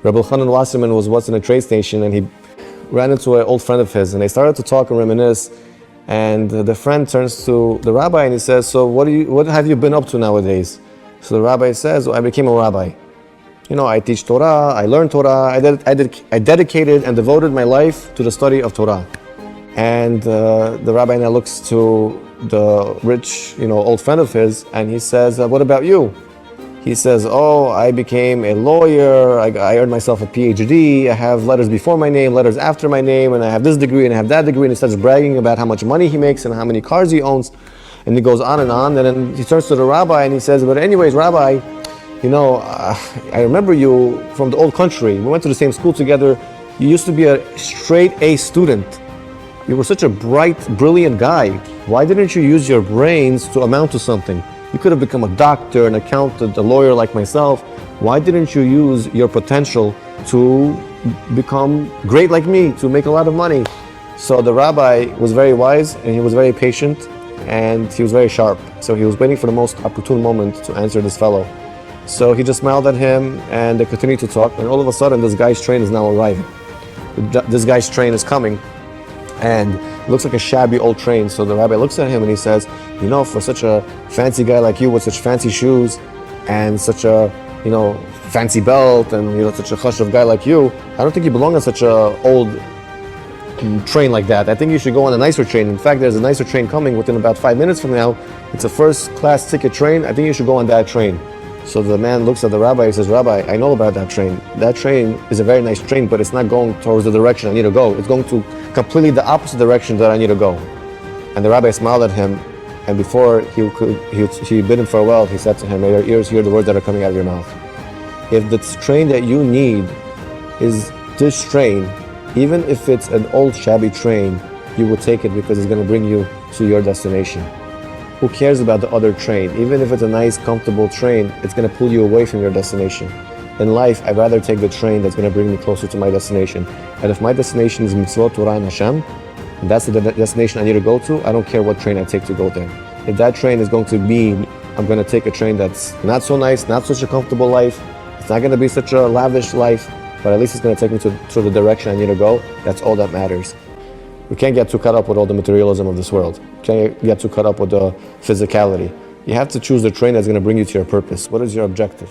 Rabbi Chanan Wasserman was once in a train station, and he ran into an old friend of his, and they started to talk and reminisce. And the friend turns to the rabbi and he says, "So what have you been up to nowadays?" So the rabbi says, "Well, I became a rabbi. I teach Torah, I learned Torah, I dedicated and devoted my life to the study of Torah." And the rabbi now looks to the rich, old friend of his, and he says, "What about you?" He says, "Oh, I became a lawyer, I earned myself a PhD, I have letters before my name, letters after my name, and I have this degree and I have that degree," and he starts bragging about how much money he makes and how many cars he owns, and he goes on, and then he turns to the rabbi and he says, "But anyways, Rabbi, I remember you from the old country, we went to the same school together, you used to be a straight A student. You were such a bright, brilliant guy. Why didn't you use your brains to amount to something? You could have become a doctor, an accountant, a lawyer like myself. Why didn't you use your potential to become great like me, to make a lot of money?" So the rabbi was very wise, and he was very patient, and he was very sharp. So he was waiting for the most opportune moment to answer this fellow. So he just smiled at him, and they continued to talk, and all of a sudden this guy's train is now arriving. This guy's train is coming, and it looks like a shabby old train. So the rabbi looks at him and he says, "For such a fancy guy like you with such fancy shoes and such a, fancy belt and, such a chashuv guy like you, I don't think you belong on such a old train like that. I think you should go on a nicer train. In fact, there's a nicer train coming within about 5 minutes from now. It's a first class ticket train. I think you should go on that train." So the man looks at the rabbi and says, "Rabbi, I know about that train. That train is a very nice train, but it's not going towards the direction I need to go. It's going to completely the opposite direction that I need to go." And the rabbi smiled at him, and before he bid him farewell, he said to him, "May your ears hear the words that are coming out of your mouth. If the train that you need is this train, even if it's an old shabby train, you will take it because it's going to bring you to your destination. Who cares about the other train? Even if it's a nice, comfortable train, it's going to pull you away from your destination. In life, I'd rather take the train that's going to bring me closer to my destination. And if my destination is mitzvot, Torah, and Hashem, and that's the destination I need to go to, I don't care what train I take to go there. If that train is going to mean I'm going to take a train that's not so nice, not such a comfortable life, it's not going to be such a lavish life, but at least it's going to take me to the direction I need to go, that's all that matters." We can't get too caught up with all the materialism of this world. We can't get too caught up with the physicality. You have to choose the train that's going to bring you to your purpose. What is your objective?